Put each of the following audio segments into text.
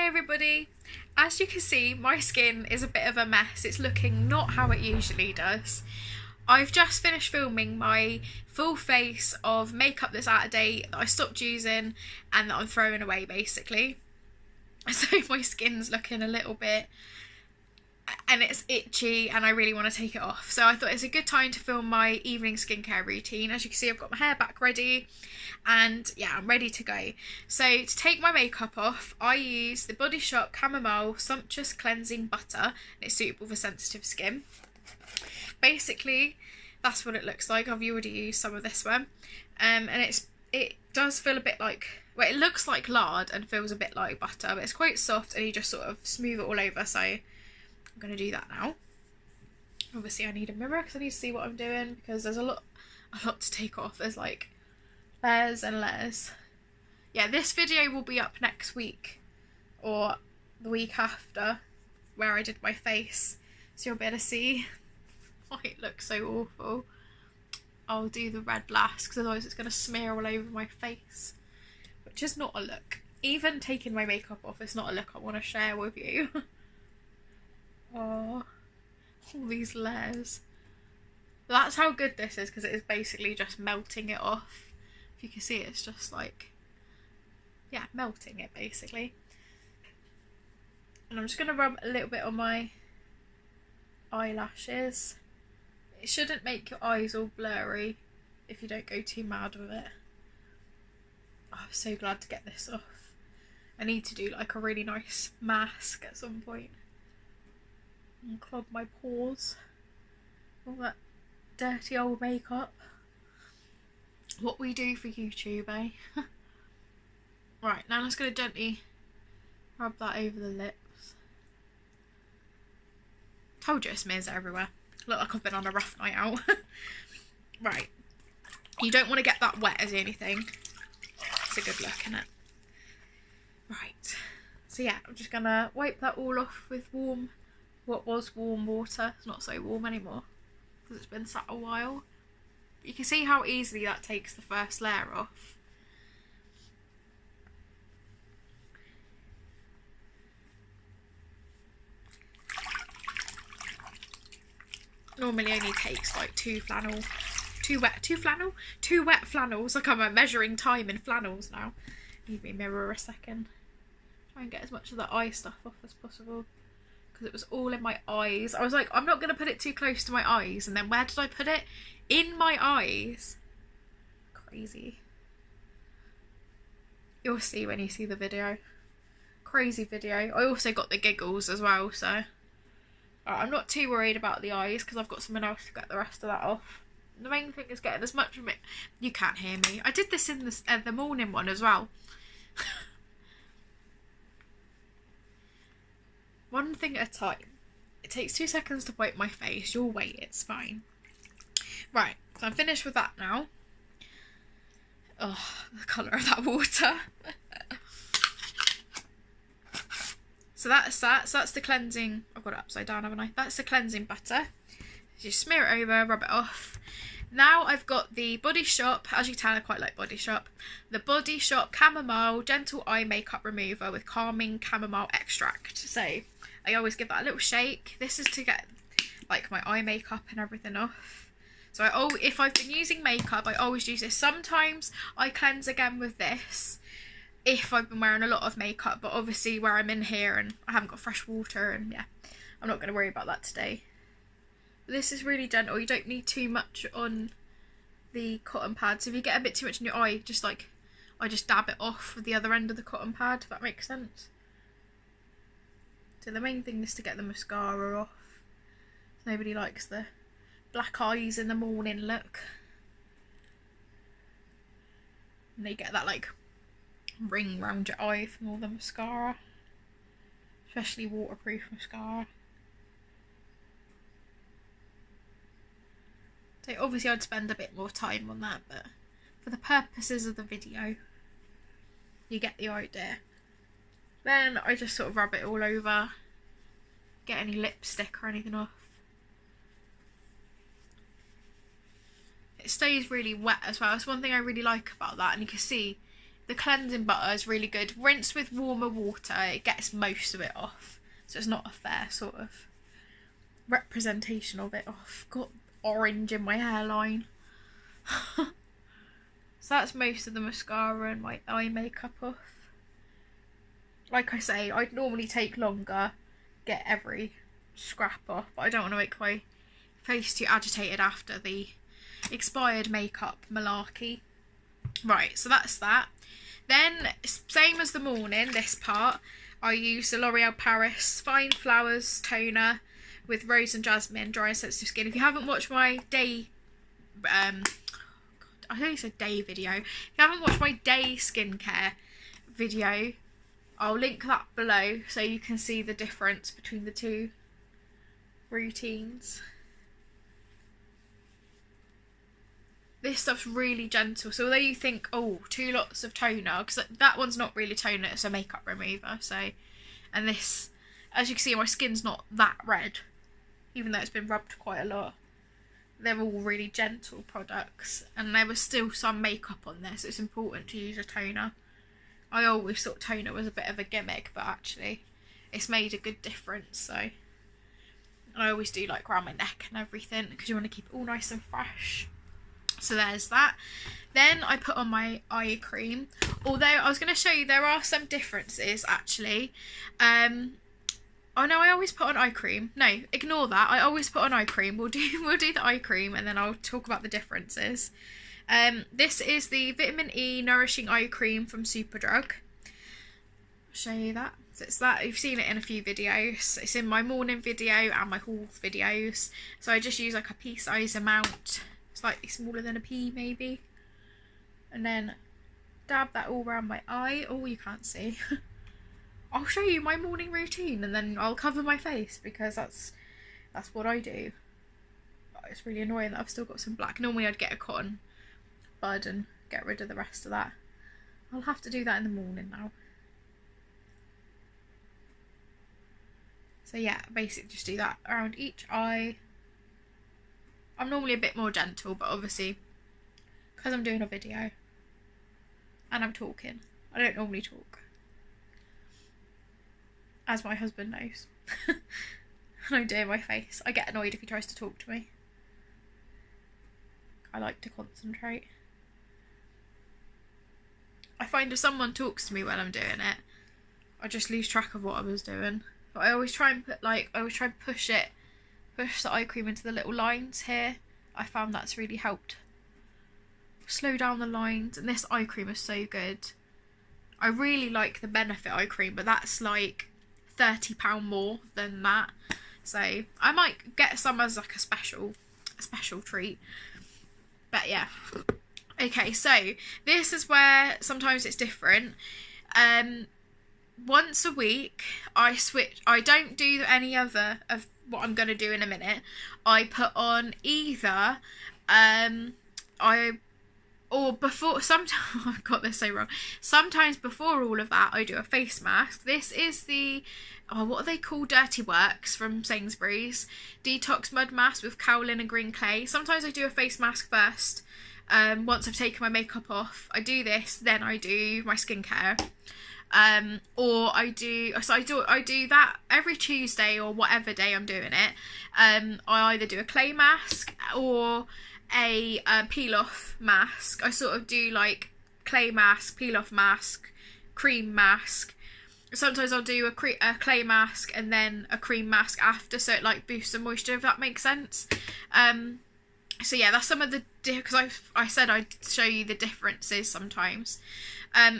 Hi everybody. As you can see, my skin is a bit of a mess. It's looking not how it usually does. I've just finished filming my full face of makeup that's out of date, that I stopped using and that I'm throwing away basically. So my skin's looking a little bit, and it's itchy and I really want to take it off. So I thought it's a good time to film my evening skincare routine. As you can see, I've got my hair back ready and yeah, I'm ready to go. So to take my makeup off, I use the Body Shop Chamomile Sumptuous Cleansing Butter. It's suitable for sensitive skin. Basically, that's what it looks like. I've already used some of this one. And it does feel a bit like, well, it looks like lard and feels a bit like butter, but it's quite soft and you just sort of smooth it all over. So I'm going to do that now. Obviously I need a mirror because I need to see what I'm doing, because there's a lot to take off. There's like layers and layers. Yeah, this video will be up next week or the week after, where I did my face, so you'll be able to see why it looks so awful. I'll do the red last because otherwise it's going to smear all over my face, which is not a look. Even taking my makeup off, it's not a look I want to share with you. Oh, all these layers. That's how good this is, because it is basically just melting it off. If you can see, it's just like, yeah, melting it basically. And I'm just going to rub a little bit on my eyelashes. It shouldn't make your eyes all blurry if you don't go too mad with it. Oh, I'm so glad to get this off. I need to do like a really nice mask at some point and clog my pores. All that dirty old makeup. What we do for YouTube, eh? Right, now I'm just going to gently rub that over the lips. Told you it smears everywhere. Look like I've been on a rough night out. Right. You don't want to get that wet as anything. It's a good look, isn't it? Right. So yeah, I'm just going to wipe that all off with what was warm water. It's not so warm anymore because it's been sat a while. You can see how easily that takes the first layer off. Normally only takes like two wet flannels. Like I'm measuring time in flannels now. Need me mirror a second. Try and get as much of the eye stuff off as possible, because it was all in my eyes. I was like, I'm not going to put it too close to my eyes, and then where did I put it? In my eyes. Crazy. You'll see when you see the video. Crazy video. I also got the giggles as well, so I'm not too worried about the eyes because I've got something else to get the rest of that off. The main thing is getting as much of it. You can't hear me. I did this in the morning one as well. One thing at a time. It takes 2 seconds to wipe my face. You'll wait, it's fine. Right, so I'm finished with that now. Oh, the colour of that water. So that's that. So that's the cleansing. I've got it upside down, haven't I? That's the cleansing butter. Just smear it over, rub it off. Now I've got the Body Shop, as you can tell I quite like Body Shop, the Body Shop Chamomile Gentle Eye Makeup Remover with Calming Chamomile Extract. So I always give that a little shake. This is to get like my eye makeup and everything off. So if I've been using makeup, I always use this. Sometimes I cleanse again with this if I've been wearing a lot of makeup, but obviously where I'm in here and I haven't got fresh water, and yeah, I'm not going to worry about that today. This is really gentle. You don't need too much on the cotton pad. So if you get a bit too much in your eye, just like, I just dab it off with the other end of the cotton pad, if that makes sense. So the main thing is to get the mascara off. Nobody likes the black eyes in the morning look. And they get that like ring round your eye from all the mascara. Especially waterproof mascara. So obviously I'd spend a bit more time on that, but for the purposes of the video, you get the idea. Then I just sort of rub it all over, get any lipstick or anything off. It stays really wet as well. That's one thing I really like about that, and you can see the cleansing butter is really good. Rinse with warmer water, it gets most of it off. So it's not a fair sort of representation of it. Oh, I've got orange in my hairline. So that's most of the mascara and my eye makeup off. Like I say, I'd normally take longer, get every scrap off, but I don't want to make my face too agitated after the expired makeup malarkey. Right, so that's that. Then, same as the morning, this part, I use the L'Oreal Paris Fine Flowers Toner with Rose and Jasmine, dry and sensitive skin. If you haven't watched my day, I only said day video. If you haven't watched my day skincare video, I'll link that below so you can see the difference between the two routines. This stuff's really gentle, so although you think, oh, 2 lots of toner, because that one's not really toner, it's a makeup remover, so, and this, as you can see, my skin's not that red, even though it's been rubbed quite a lot. They're all really gentle products, and there was still some makeup on there, so it's important to use a toner. I always thought toner was a bit of a gimmick, but actually it's made a good difference. So I always do like around my neck and everything, because you want to keep it all nice and fresh. So there's that. Then I put on my eye cream, although I was going to show you there are some differences actually. Oh no, I always put on eye cream. No, ignore that. I always put on eye cream. We'll do the eye cream and then I'll talk about the differences. This is the Vitamin E Nourishing Eye Cream from Superdrug. I'll show you that. So it's that. You've seen it in a few videos. It's in my morning video and my haul videos. So I just use like a pea size amount. Slightly smaller than a pea maybe. And then dab that all around my eye. Oh, you can't see. I'll show you my morning routine and then I'll cover my face because that's what I do. But it's really annoying that I've still got some black. Normally I'd get a cotton bud and get rid of the rest of that. I'll have to do that in the morning now. So yeah, basically just do that around each eye. I'm normally a bit more gentle, but obviously because I'm doing a video and I'm talking, I don't normally talk, as my husband knows. And I'm doing my face. I get annoyed if he tries to talk to me. I like to concentrate. I find if someone talks to me when I'm doing it, I just lose track of what I was doing. But I always try and push the eye cream into the little lines here. I found that's really helped slow down the lines, and this eye cream is so good. I really like the Benefit eye cream, but that's like £30 more than that. So I might get some as like a special treat. But yeah. Okay, so this is where sometimes it's different. Once a week I switch. I don't do any other of what I'm going to do in a minute. I put on either sometimes I got this so wrong. Sometimes before all of that I do a face mask. This is the what are they called? Dirty Works from Sainsbury's Detox Mud Mask with kaolin and green clay. Sometimes I do a face mask first. Once I've taken my makeup off, I do this, then I do my skincare. Or I do that every Tuesday or whatever day I'm doing it. I either do a clay mask or a peel off mask. I sort of do like clay mask, peel off mask, cream mask. Sometimes I'll do a clay mask and then a cream mask after, so it like boosts the moisture, if that makes sense. So yeah, that's some of the, because I said I'd show you the differences sometimes.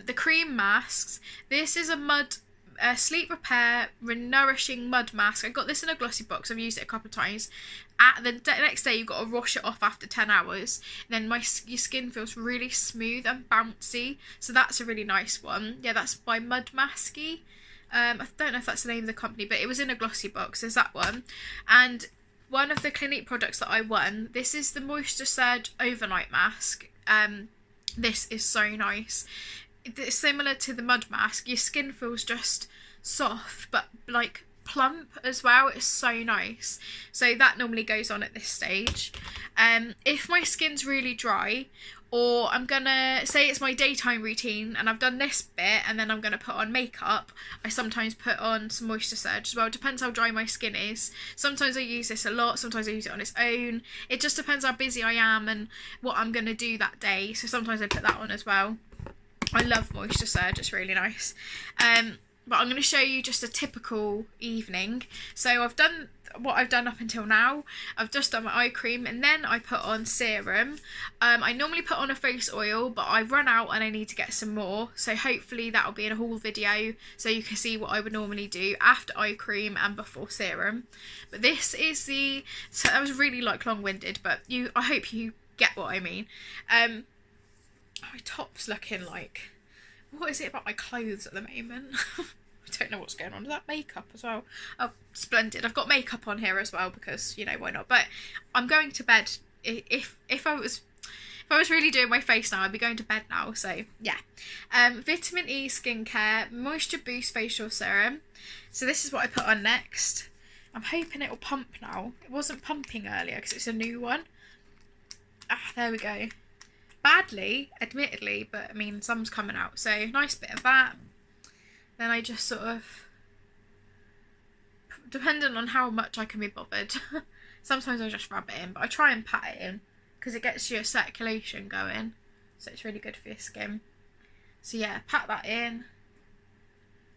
The cream masks, this is a sleep repair nourishing mud mask. I got this in a glossy box. I've used it a couple of times. At the next day you've got to wash it off after 10 hours. Then your skin feels really smooth and bouncy, so that's a really nice one. Yeah, that's by Mud Masky. I don't know if that's the name of the company, but it was in a glossy box. There's that one. And one of the Clinique products that I won, this is the Moisture Surge Overnight Mask. This is so nice. It's similar to the mud mask. Your skin feels just soft, but like plump as well. It's so nice. So that normally goes on at this stage. If my skin's really dry, or I'm gonna say it's my daytime routine and I've done this bit and then I'm gonna put on makeup, I sometimes put on some Moisture Surge as well. It depends how dry my skin is. Sometimes I use this a lot, sometimes I use it on its own. It just depends how busy I am and what I'm gonna do that day, so sometimes I put that on as well. I love Moisture Surge, it's really nice. But I'm going to show you just a typical evening. So I've done what I've done up until now. I've just done my eye cream and then I put on serum. I normally put on a face oil, but I've run out and I need to get some more. So hopefully that'll be in a haul video so you can see what I would normally do after eye cream and before serum. But this is the... So that was really like long-winded, but I hope you get what I mean. My top's looking like... What is it about my clothes at the moment? I don't know what's going on. Is that makeup as well? Oh, splendid. I've got makeup on here as well because, you know, why not? But I'm going to bed. If I was really doing my face now, I'd be going to bed now. So, yeah. Vitamin E skincare, Moisture Boost facial serum. So this is what I put on next. I'm hoping it'll pump now. It wasn't pumping earlier because it's a new one. Ah, there we go. Badly, admittedly, but I mean, some's coming out, so nice bit of that. Then I just sort of, depending on how much I can be bothered, sometimes I just rub it in, but I try and pat it in because it gets your circulation going, so it's really good for your skin. So yeah, pat that in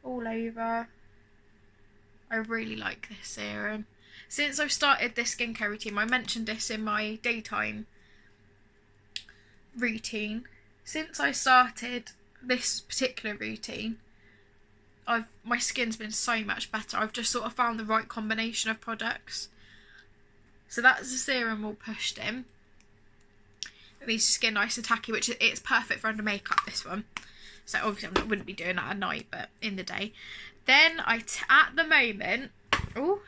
all over. I really like this serum. Since I've started this skincare routine, I mentioned this in my daytime routine. Since I started this particular routine, my skin's been so much better. I've just sort of found the right combination of products. So that's the serum all pushed in. It leaves your skin nice and tacky, which it's perfect for under makeup, this one. So obviously I wouldn't be doing that at night, but in the day. Then at the moment, oh,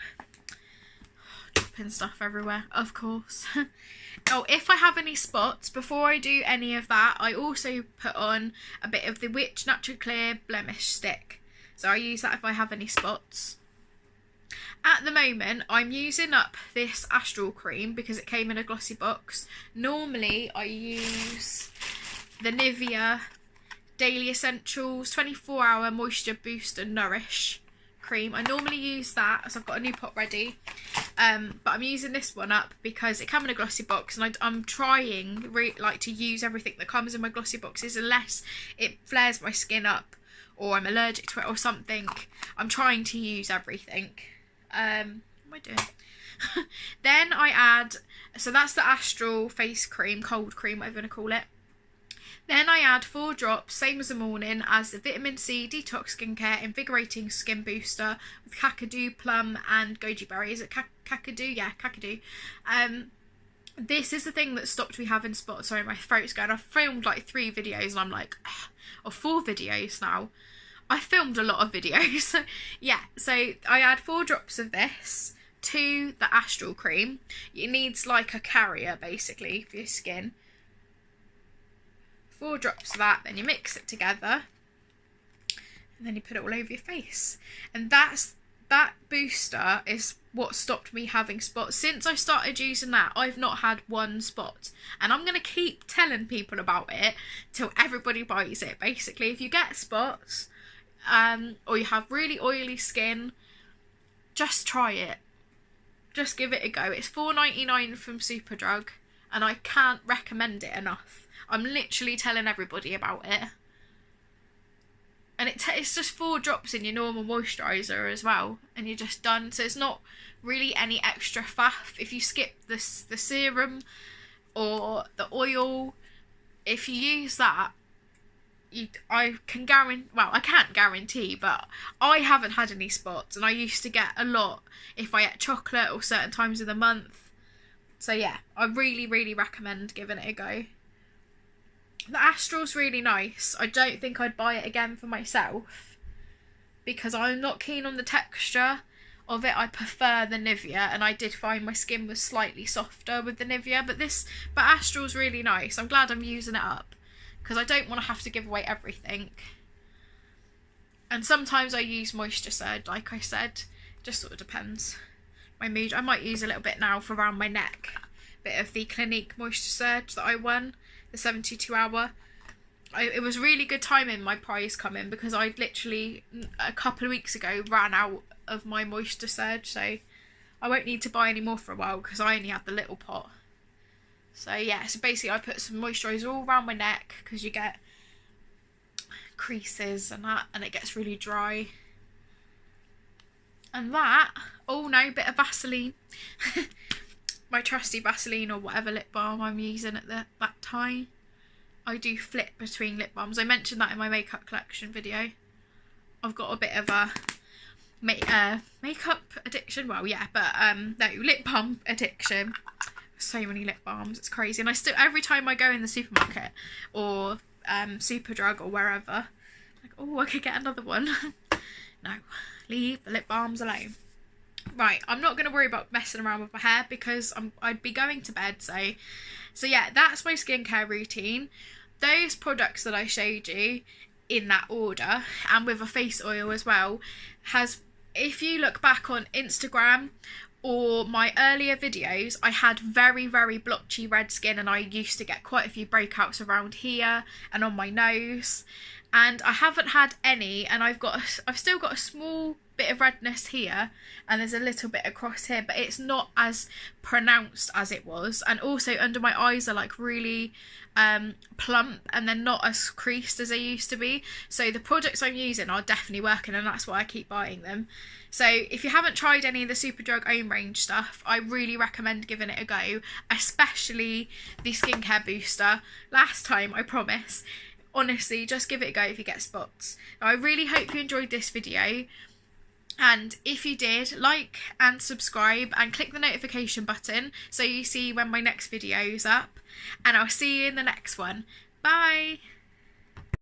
dropping stuff everywhere, of course. Oh, if I have any spots, before I do any of that, I also put on a bit of the Witch Natural Clear Blemish Stick. So I use that if I have any spots. At the moment, I'm using up this Astral Cream because it came in a glossy box. Normally, I use the Nivea Daily Essentials 24-hour Moisture Boost and Nourish cream. I normally use that as I've got a new pot ready, but I'm using this one up because it came in a glossy box, and I'm trying to use everything that comes in my glossy boxes unless it flares my skin up or I'm allergic to it or something. I'm trying to use everything. What am I doing? Then I add, so that's the Astral face cream, cold cream, whatever you want to call it. Then I add 4 drops, same as the morning, as the Vitamin C Detox Skincare Invigorating Skin Booster with Kakadu, Plum and Goji Berry. Is it Kakadu? Yeah, Kakadu. This is the thing that stopped me having spots. Sorry, my throat's going. I've filmed like 3 videos and I'm like, or 4 videos now. I filmed a lot of videos. Yeah, so I add 4 drops of this to the Astral Cream. It needs like a carrier basically for your skin. 4 drops of that, then you mix it together and then you put it all over your face. And that booster is what stopped me having spots. Since I started using that, I've not had 1 spot, and I'm going to keep telling people about it till everybody buys it. Basically, if you get spots or you have really oily skin, just try it. Just give it a go. It's $4.99 from Superdrug and I can't recommend it enough. I'm literally telling everybody about it. And it's just 4 drops in your normal moisturiser as well, and you're just done. So it's not really any extra faff. If you skip the serum or the oil, if you use that, I can't guarantee, but I haven't had any spots, and I used to get a lot if I ate chocolate or certain times of the month. So yeah, I really, really recommend giving it a go. The Astral's really nice. I don't think I'd buy it again for myself because I'm not keen on the texture of it. I prefer the Nivea, and I did find my skin was slightly softer with the Nivea, but Astral's really nice. I'm glad I'm using it up because I don't want to have to give away everything. And sometimes I use Moisture Surge, like I said. Just sort of depends my mood. I might use a little bit now for around my neck. Bit of the Clinique Moisture Surge that I won. the 72 hour. It was really good timing my prize coming, because I literally a couple of weeks ago ran out of my Moisture Surge, so I won't need to buy any more for a while because I only had the little pot. So yeah, so basically I put some moisturiser all around my neck because you get creases and that, and it gets really dry. And that, oh no, bit of Vaseline. My trusty Vaseline or whatever lip balm I'm using at that time. I do flip between lip balms. I mentioned that in my makeup collection video. I've got a bit of a makeup addiction. Well, yeah, but no, lip balm addiction. So many lip balms, it's crazy. And I still, every time I go in the supermarket or Superdrug or wherever, like, oh, I could get another one. No, leave the lip balms alone. Right, I'm not going to worry about messing around with my hair because I'd be going to bed. So yeah, that's my skincare routine. Those products that I showed you in that order, and with a face oil as well, if you look back on Instagram or my earlier videos, I had very, very blotchy red skin, and I used to get quite a few breakouts around here and on my nose, and I haven't had any, and I've still got a small bit of redness here, and there's a little bit across here, but it's not as pronounced as it was. And also under my eyes are like really plump, and they're not as creased as they used to be. So the products I'm using are definitely working, and that's why I keep buying them. So if you haven't tried any of the Superdrug Own range stuff, I really recommend giving it a go, especially the skincare booster. Last time, I promise. Honestly, just give it a go if you get spots. I really hope you enjoyed this video. And if you did, like and subscribe and click the notification button so you see when my next video is up. And I'll see you in the next one. Bye!